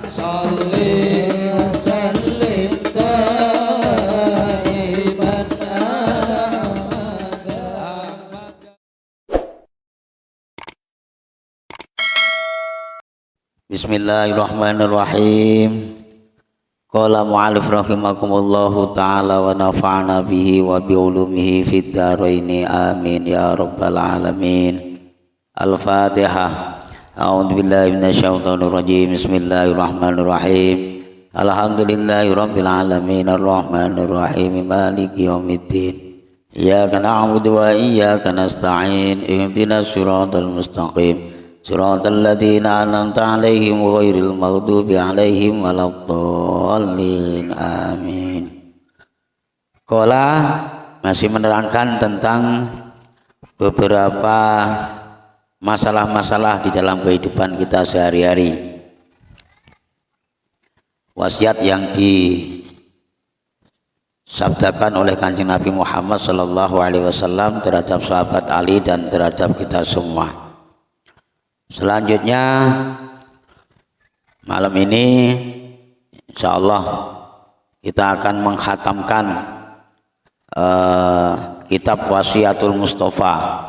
Salli sallim daiman abada. Bismillahirrahmanirrahim. Qala mu'alif rahimakumullahu ta'ala wa nafa'ana bihi wa bi'ulumihi fid dharaini amin ya rabbal alamin. Al-Fatihah. A'udzu billahi minasyaitonir rajim. Bismillahirrahmanirrahim. Alhamdulillahi rabbil alamin arrahmanir rahim maliki yaumiddin. Iyyaka na'budu wa iyyaka nasta'in. Ihdinas siratal mustaqim. Siratal ladzina an'amta 'alaihim ghairil maghdubi 'alaihim waladdallin. Amin. Qala masih menerangkan tentang beberapa masalah-masalah di dalam kehidupan kita sehari-hari. Wasiat yang disabdakan oleh Kanjeng Nabi Muhammad sallallahu alaihi wasallam terhadap sahabat Ali dan terhadap kita semua. Selanjutnya malam ini insyaallah kita akan mengkhatamkan kitab Wasiatul Mustafa,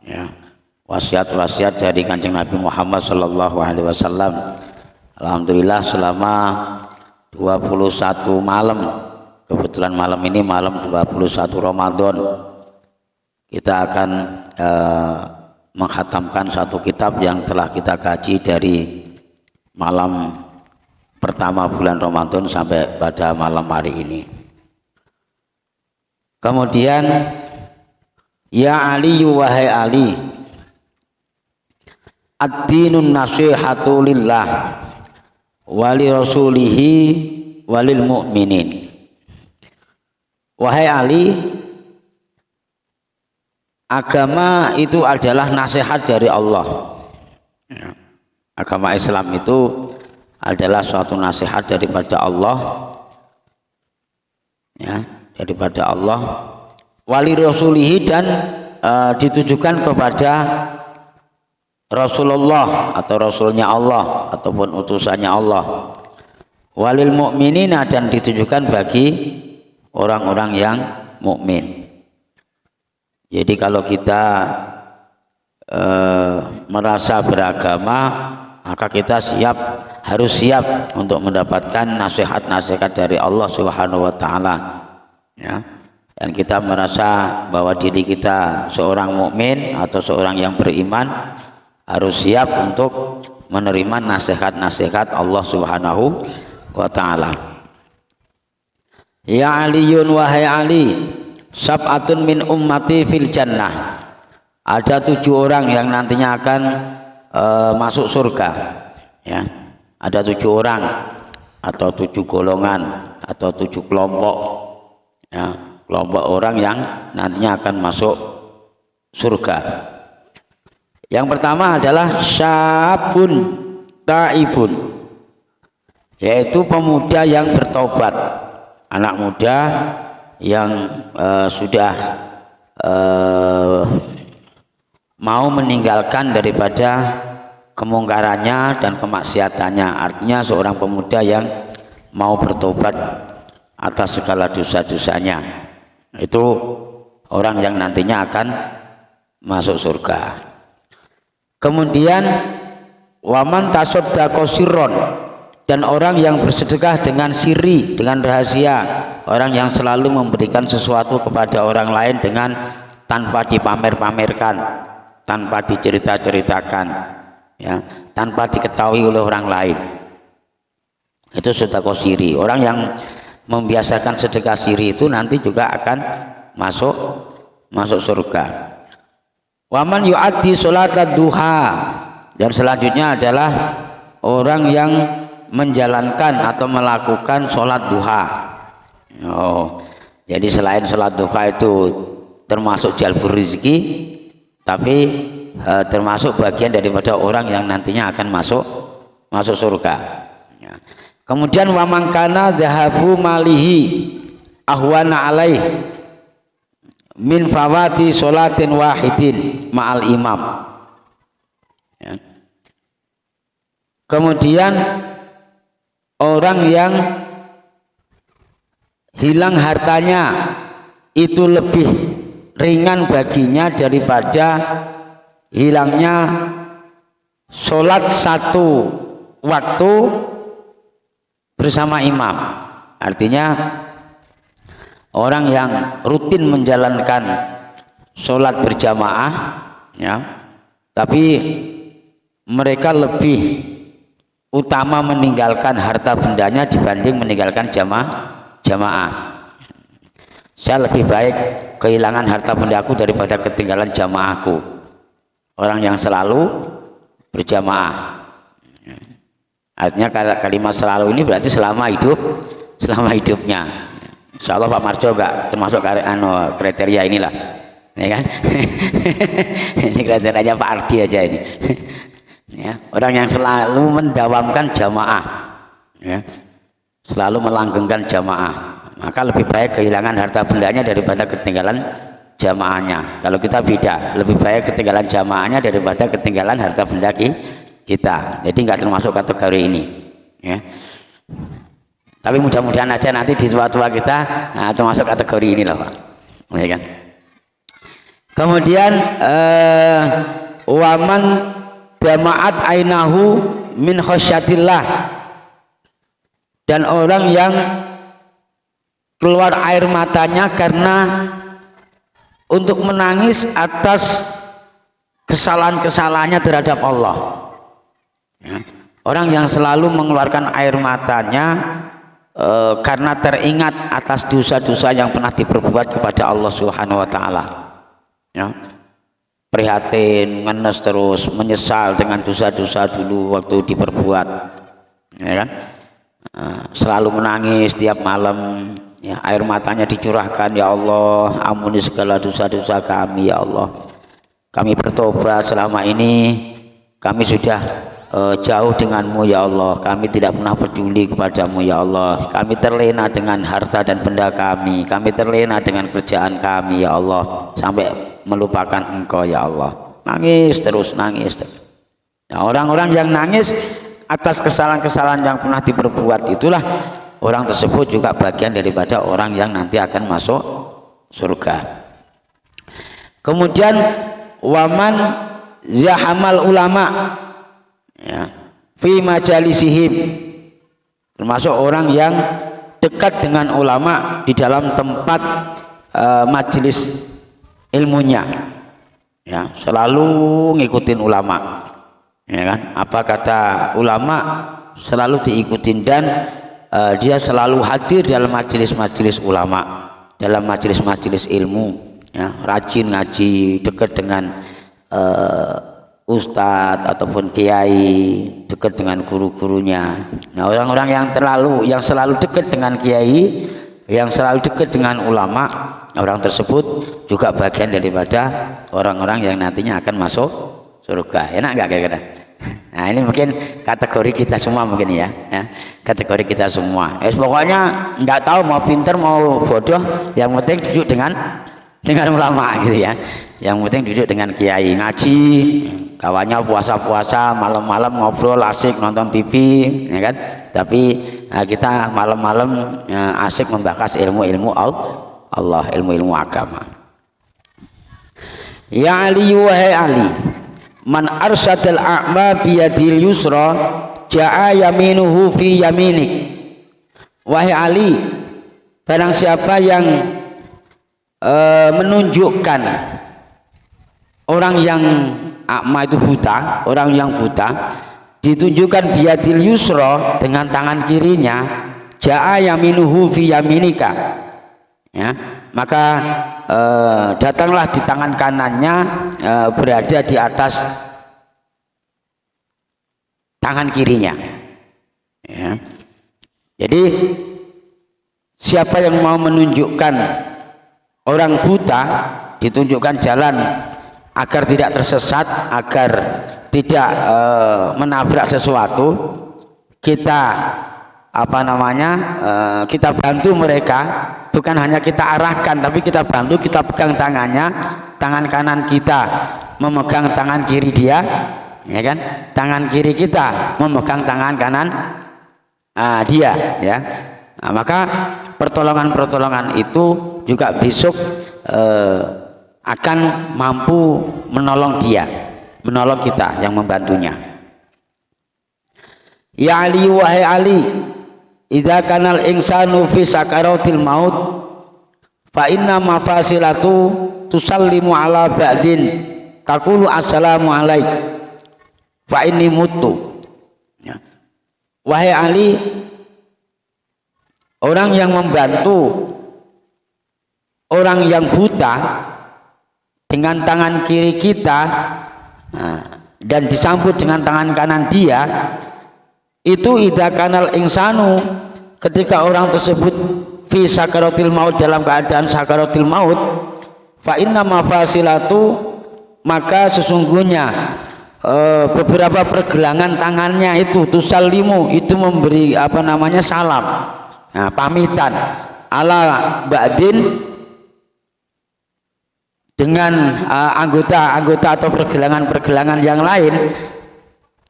ya, wasiat-wasiat dari Kanjeng Nabi Muhammad sallallahu alaihi wasallam. Alhamdulillah selama 21 malam, kebetulan malam ini malam 21 Ramadan, kita akan mengkhatamkan satu kitab yang telah kita kaji dari malam pertama bulan Ramadan sampai pada malam hari ini. Kemudian, ya Ali, wahai Ali, ad-dinun nasihatu lillah wali rasulihi walil mu'minin. Wahai Ali, agama itu adalah nasihat dari Allah. Agama Islam itu adalah suatu nasihat daripada Allah, ya, daripada Allah. Wali rasulihi, dan ditujukan kepada Rasulullah atau Rasulnya Allah ataupun utusannya Allah. Walil mu'minina, dan ditujukan bagi orang-orang yang mukmin. Jadi kalau kita merasa beragama, maka kita harus siap untuk mendapatkan nasihat-nasihat dari Allah Subhanahu wa taala, ya. Dan kita merasa bahwa diri kita seorang mukmin atau seorang yang beriman harus siap untuk menerima nasihat-nasihat Allah Subhanahu wa taala. Ya Aliyun, wahai Ali, sab'atun min ummati fil jannah. Ada 7 orang yang nantinya akan masuk surga, ya. Ada 7 orang atau 7 golongan atau 7 kelompok, ya, kelompok orang yang nantinya akan masuk surga. Yang pertama adalah syabun taibun, yaitu pemuda yang bertobat, anak muda yang sudah mau meninggalkan daripada kemungkarannya dan kemaksiatannya. Artinya seorang pemuda yang mau bertobat atas segala dosa-dosanya. Itu orang yang nantinya akan masuk surga. Kemudian waman tasaddaqa sirron, dan orang yang bersedekah dengan siri, dengan rahasia, orang yang selalu memberikan sesuatu kepada orang lain dengan tanpa dipamer-pamerkan, tanpa dicerita-ceritakan, ya, tanpa diketahui oleh orang lain. Itu sedekah siri. Orang yang membiasakan sedekah siri itu nanti juga akan masuk surga. Waman yu'addi sholatad duha, dan selanjutnya adalah orang yang menjalankan atau melakukan sholat duha. Jadi selain sholat duha itu termasuk jalbur rizki, tapi termasuk bagian daripada orang yang nantinya akan masuk surga. Kemudian wamangkana dhahabu malihi ahwana alaih min fawati sholatin wahidin ma'al imam. Kemudian orang yang hilang hartanya itu lebih ringan baginya daripada hilangnya sholat satu waktu bersama imam. Artinya orang yang rutin menjalankan sholat berjamaah, ya, tapi mereka lebih utama meninggalkan harta bendanya dibanding meninggalkan jamaah. Saya lebih baik kehilangan harta bendaku daripada ketinggalan jamaahku. Orang yang selalu berjamaah. Artinya kalimat selalu ini berarti selama hidupnya. Insya Allah Pak Marjo enggak termasuk kriteria inilah, ya kan? Ini kriterianya Pak Ardi aja ini. Ya, orang yang selalu mendawamkan jamaah, ya, selalu melanggengkan jamaah, maka lebih baik kehilangan harta bendanya daripada ketinggalan jamaahnya. Kalau kita beda, lebih baik ketinggalan jamaahnya daripada ketinggalan harta benda kita. Jadi nggak termasuk kategori ini, ya. Tapi mudah-mudahan aja nanti di tua-tua kita termasuk kategori ini loh, Pak, ya kan? Kemudian waman jamaat ainahu min khosyatillah, dan orang yang keluar air matanya karena untuk menangis atas kesalahan-kesalahannya terhadap Allah, ya. Orang yang selalu mengeluarkan air matanya karena teringat atas dosa-dosa yang pernah diperbuat kepada Allah Subhanahu wa taala, ya. Prihatin, ngenes terus, menyesal dengan dosa-dosa dulu waktu diperbuat, ya kan? Selalu menangis tiap malam, ya, air matanya dicurahkan, ya Allah, ampuni segala dosa-dosa kami, ya Allah. Kami bertobat, selama ini kami sudah jauh denganmu, ya Allah. Kami tidak pernah peduli kepadamu, ya Allah. Kami terlena dengan harta dan benda kami terlena dengan kerjaan kami, ya Allah, sampai melupakan Engkau, ya Allah. Nangis terus. Nah, orang-orang yang nangis atas kesalahan-kesalahan yang pernah diperbuat, itulah orang tersebut juga bagian daripada orang yang nanti akan masuk surga. Kemudian waman zahamal ulama, ya, fi majalisihim, termasuk orang yang dekat dengan ulama di dalam tempat majelis ilmunya, ya, selalu ngikutin ulama, ya kan? Apa kata ulama selalu diikutin, dan dia selalu hadir dalam majelis-majelis ulama, dalam majelis-majelis ilmu, ya, rajin ngaji, dekat dengan ustadz ataupun kiai, dekat dengan guru-gurunya. Nah, orang-orang yang selalu dekat dengan kiai, yang selalu dekat dengan ulama, orang tersebut juga bagian daripada orang-orang yang nantinya akan masuk surga. Enak nggak kira-kira? Nah, ini mungkin kategori kita semua mungkin, ya, kategori kita semua. Pokoknya nggak tahu mau pinter mau bodoh, yang penting duduk dengan ulama, gitu ya. Yang penting duduk dengan kiai, ngaji, kawannya puasa-puasa, malam-malam ngobrol asik nonton TV, ya kan? Tapi kita malam-malam asik membahas ilmu-ilmu Allah, ilmu-ilmu agama. Ya Ali, wahai Ali, man arsyadal a'ma biyadil yusra ja'a yaminuhu fi yaminik. Wahai Ali, barang siapa yang menunjukkan orang yang a'ma itu buta, orang yang buta ditunjukkan biyadil yusra dengan tangan kirinya, ja'a yaminuhu fi yaminika, ya, maka datanglah di tangan kanannya berada di atas tangan kirinya, ya. Jadi siapa yang mau menunjukkan orang buta, ditunjukkan jalan agar tidak tersesat, agar tidak menabrak sesuatu, kita kita bantu mereka, bukan hanya kita arahkan, tapi kita bantu, kita pegang tangannya, tangan kanan kita memegang tangan kiri dia, ya kan? Tangan kiri kita memegang tangan kanan dia ya. Nah, maka pertolongan-pertolongan itu juga besok akan mampu menolong dia, menolong kita yang membantunya. Ya Ali, wahai Ali, idza kanal insanu fi sakaratil maut fa inna mafasilatu tusallimu ala ba'din taqulu assalamu alaik fa inni mutu. Ya. Wahai Ali, orang yang membantu orang yang buta dengan tangan kiri kita dan disambut dengan tangan kanan dia, itu idza kanal insanu, ketika orang tersebut fi sakaratil maut, dalam keadaan sakaratil maut, fa inna mafasilatu, maka sesungguhnya beberapa pergelangan tangannya itu tusallimu, itu memberi salam, pamitan ala ba'din, dengan anggota-anggota atau pergelangan-pergelangan yang lain,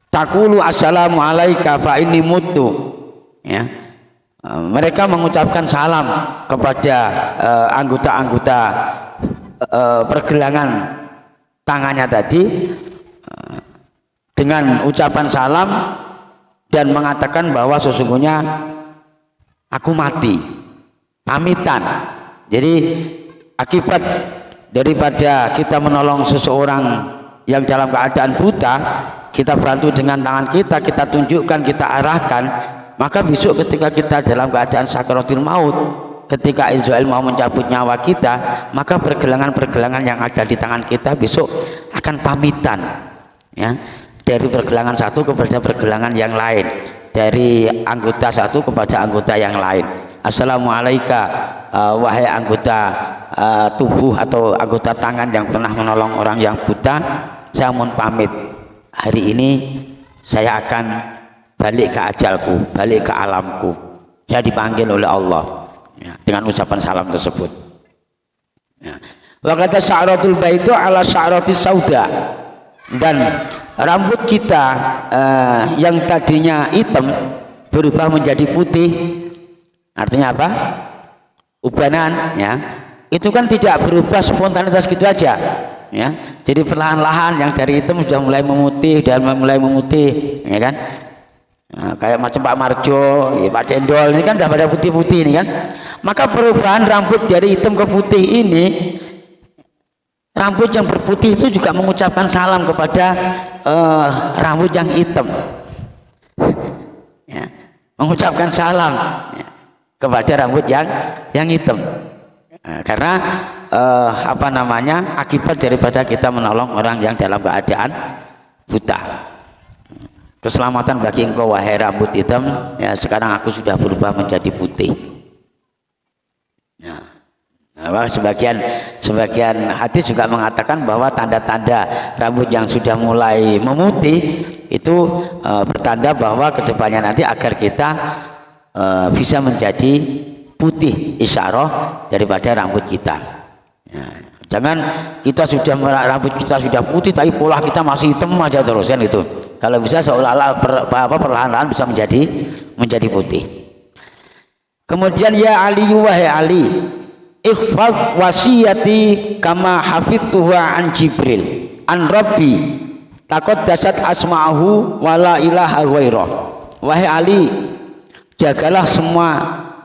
taqulu assalamu alaika fa inni mutu, ya. Mereka mengucapkan salam kepada anggota-anggota pergelangan tangannya tadi dengan ucapan salam dan mengatakan bahwa sesungguhnya aku mati, pamitan. Jadi akibat daripada kita menolong seseorang yang dalam keadaan buta, kita bantu dengan tangan kita, kita tunjukkan, kita arahkan, maka besok ketika kita dalam keadaan sakaratul maut, ketika Israel mau mencabut nyawa kita, maka pergelangan-pergelangan yang ada di tangan kita besok akan pamitan, ya, dari pergelangan satu kepada pergelangan yang lain, dari anggota satu kepada anggota yang lain. Assalamualaikum, wahai anggota tubuh atau anggota tangan yang pernah menolong orang yang buta, saya mohon pamit, hari ini saya akan balik ke ajalku, balik ke alamku, saya dipanggil oleh Allah, ya, dengan ucapan salam tersebut, ya. Wa kata sya'ratul baitu ala sya'ratis sauda, dan rambut kita yang tadinya hitam berubah menjadi putih. Artinya apa? Ubanan, ya. Itu kan tidak berubah spontanitas gitu aja, ya. Jadi perlahan-lahan yang dari hitam sudah mulai memutih dan mulai memutih, ya kan? Nah, kayak macam Pak Marjo, ya, Pak Cendol ini kan sudah pada putih-putih ini kan. Maka perubahan rambut dari hitam ke putih ini, rambut yang berputih itu juga mengucapkan salam kepada rambut yang hitam, ya, mengucapkan salam, ya, kepada rambut yang hitam, karena akibat daripada kita menolong orang yang dalam keadaan buta. Keselamatan bagi engkau wahai rambut hitam, ya, sekarang aku sudah berubah menjadi putih, ya. Nah, sebagian hadis juga mengatakan bahwa tanda-tanda rambut yang sudah mulai memutih itu bertanda bahwa kedepannya nanti agar kita bisa menjadi putih, isyarah daripada rambut kita, ya. Jangan kita sudah rambut kita sudah putih tapi pola kita masih hitam aja terus kan itu. Kalau bisa seolah-olah perlahan-lahan bisa menjadi putih. Kemudian ya Ali, wahai Ali, ikhfad wasiyati kama hafidtuha an Jibril an Rabbi taqaddasat asma'ahu wala ilaha ghairah. Wahai Ali, jagalah semua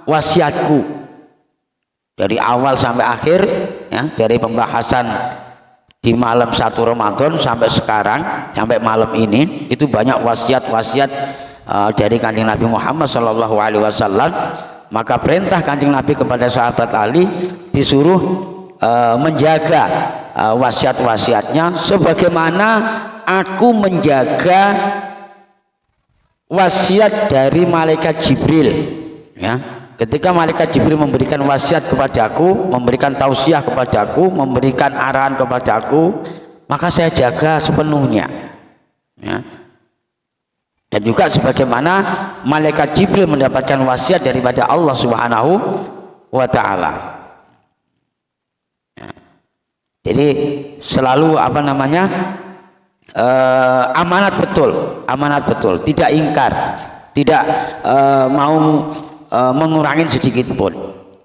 wasiatku dari awal sampai akhir, ya, dari pembahasan di malam 1 Ramadan sampai sekarang, sampai malam ini, itu banyak wasiat-wasiat dari Kanjeng Nabi Muhammad SAW. Maka perintah Kanjeng Nabi kepada sahabat Ali disuruh menjaga wasiat-wasiatnya sebagaimana aku menjaga wasiat dari malaikat Jibril, ya. Ketika malaikat Jibril memberikan wasiat kepadaku, memberikan tausiah kepadaku, memberikan arahan kepadaku, maka saya jaga sepenuhnya, ya. Dan juga sebagaimana malaikat Jibril mendapatkan wasiat daripada Allah Subhanahu wa Ta'ala, ya. Jadi selalu amanat betul, tidak ingkar, tidak mau mengurangi sedikit pun.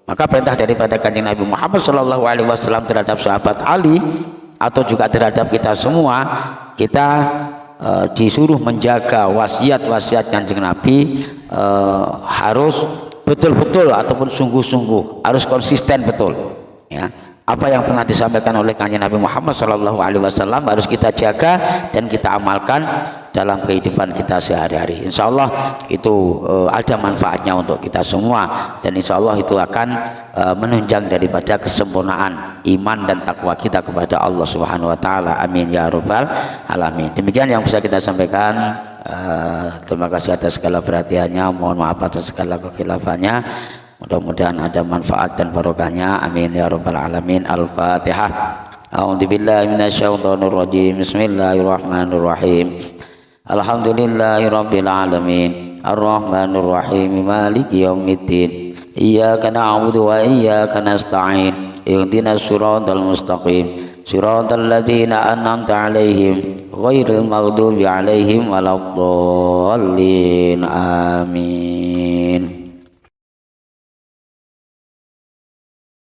Maka perintah daripada Kanjeng Nabi Muhammad Shallallahu Alaihi Wasallam terhadap sahabat Ali atau juga terhadap kita semua, kita disuruh menjaga wasiat-wasiat Kanjeng Nabi, harus betul-betul ataupun sungguh-sungguh, harus konsisten betul. Ya, apa yang pernah disampaikan oleh Kanjeng Nabi Muhammad Shallallahu Alaihi Wasallam harus kita jaga dan kita amalkan dalam kehidupan kita sehari-hari. Insya Allah itu ada manfaatnya untuk kita semua, dan insya Allah itu akan menunjang daripada kesempurnaan iman dan takwa kita kepada Allah Subhanahu Wa Taala. Amin ya Rabbal Alamin. Demikian yang bisa kita sampaikan. Terima kasih atas segala perhatiannya. Mohon maaf atas segala kekhilafannya. Mudah-mudahan ada manfaat dan barokahnya. Amin ya Rabbal Alamin. Al-Fatihah. A'udzubillahi minasyaitonirrajim. Bismillahirrahmanirrahim. Alhamdulillahirabbil alamin. Arrahmanir rahim. Maliki yaumiddin. Iyyaka na'budu wa iyyaka nasta'in. Ihdinas siratal mustaqim. Siratal ladzina an'amta 'alaihim ghairil maghdubi 'alaihim waladdallin. Amin.